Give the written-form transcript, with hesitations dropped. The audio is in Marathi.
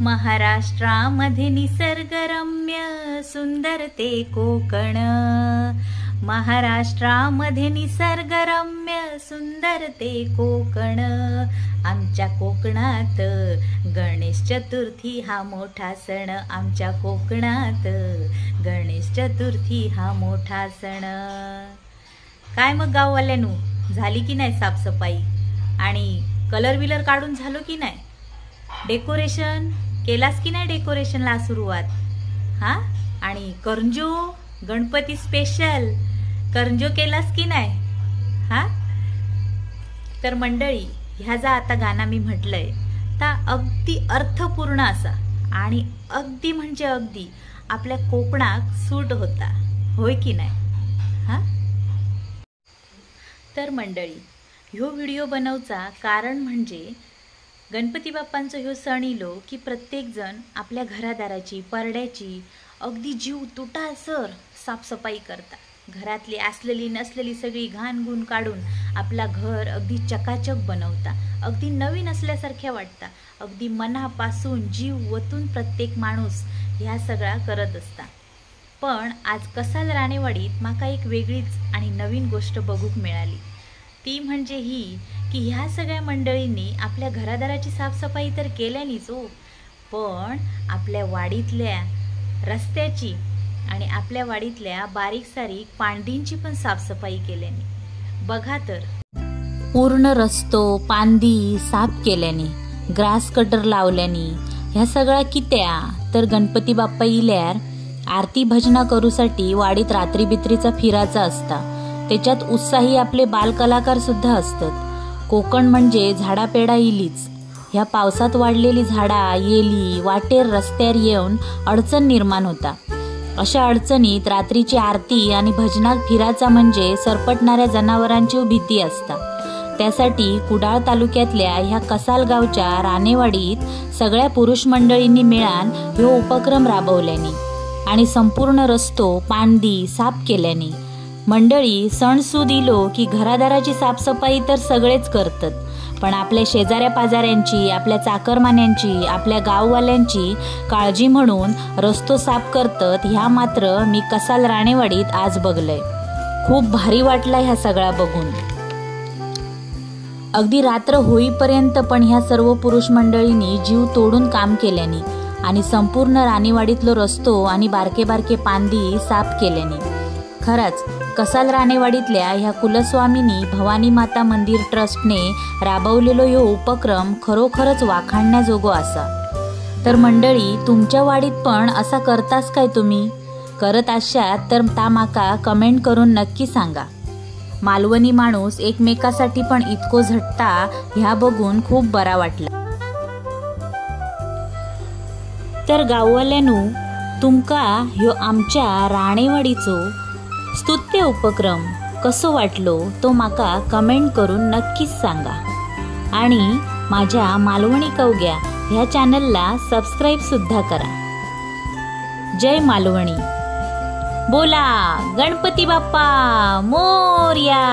महाराष्ट्रामध्ये निसर्गरम्य सुंदर ते कोकण। महाराष्ट्रामध्ये निसर्गरम्य सुंदर ते कोकण। आमच्या कोकणात गणेश चतुर्थी हा मोठा सण। आमच्या कोकणात गणेश चतुर्थी हा मोठा सण। काय मग गाववाल्यांनो, झाली की नाही साफसफाई आणि कलर विलर काढून झालो की नाही? डेकोरेशन केलास की नाही? डेकोरेशनला सुरुवात हा? आणि करंजो गणपती स्पेशल करंजो केलास की नाही हा? तर मंडळी, ह्या जा आता गाणं मी म्हटलंय ता अगदी अर्थपूर्ण असा आणि अगदी म्हणजे अगदी आपल्या कोकणात सूट होता, होय की नाही हा? तर मंडळी, ह्यो व्हिडिओ बनवचा कारण म्हणजे गणपती बाप्पांचो ह्यो सण इलो की प्रत्येक जण आपल्या घरादाराची परड्याची अगदी जीव तुटासर साफसफाई करता। घरातली असलेली नसलेली सगळी घाणगुण काढून आपला घर अगदी चकाचक बनवता, अगदी नवीन असल्यासारख्या वाटता। अगदी मनापासून जीव ओतून प्रत्येक माणूस ह्या सगळा करत असता। पण आज कसाल राणेवाडीत माका एक वेगळीच आणि नवीन गोष्ट बघूक मिळाली। ती म्हणजे ही की ह्या सगळ्या मंडळींनी आपल्या घरादाराची साफसफाई तर केल्यानीच हो, पण आपल्या वाडीतल्या रस्त्याची आणि आपल्या वाडीतल्या बारीक सारीक पांडींची पण साफसफाई केल्यानी। बघा तर, पूर्ण रस्तो पांदी साफ केल्यानी, ग्रास कटर लावल्यानी। ह्या सगळ्या कित्या तर गणपती बाप्पा इल्यार आरती भजना करूसाठी वाडीत रात्री बित्रीचा फिराचा असता। त्याच्यात उत्साही आपले बालकलाकार सुद्धा असतात। कोकण म्हणजे झाडापेडा इलीच। ह्या पावसात वाढलेली झाडा येली वाटेर रस्त्यावर येऊन अडचण निर्माण होता। अशा अडचणीत रात्रीची आरती आणि भजनात फिराचा म्हणजे सरपटणाऱ्या जनावरांची भीती असता। त्यासाठी कुडाळ तालुक्यातल्या ह्या कसाल गावच्या राणेवाडीत सगळ्या पुरुष मंडळींनी मिळून ह्यो उपक्रम राबवल्यानी आणि संपूर्ण रस्तो पांदी साफ केल्यानी। मंडळी, सणसूद इलो की घरादाराची साफसफाई तर सगळेच करतात, पण आपल्या शेजाऱ्या पाजाऱ्यांची, आपल्या चाकरमान्यांची, आपल्या गाववाल्यांची काळजी म्हणून रस्तो साफ करतात ह्या मात्र मी कसाल राणेवाडीत आज बघलंय। खूप भारी वाटला ह्या सगळा बघून। अगदी रात्र होईपर्यंत पण ह्या सर्व पुरुष मंडळींनी जीव तोडून काम केल्यानी आणि संपूर्ण राणेवाडीतलो रस्तो आणि बारके बारके पांदी साफ केल्यानी। खरंच कसाल राणेवाडीतल्या ह्या कुलस्वामिनी भवानी माता मंदिर ट्रस्टने राबवलेलो ह्यो उपक्रम खरोखरच वाखाणण्याजोगो असा। तर मंडळी, तुमच्या वाडीत पण असा करतास काय? तुम्ही करत असाल तर ता माका कमेंट करून नक्की सांगा। मालवणी माणूस एकमेकासाठी पण इतको झटता ह्या बघून खूप बरा वाटला। तर गाववाल्यांनो, तुमका ह्यो आमच्या राणेवाडीचो स्तुत्य उपक्रम कसो वाटलो तो माका कमेंट करून नक्कीच सांगा आणि माझ्या मालवणी कवग्या ह्या चॅनलला सबस्क्राईब सुद्धा करा। जय मालवणी, बोला गणपती बाप्पा मोरया।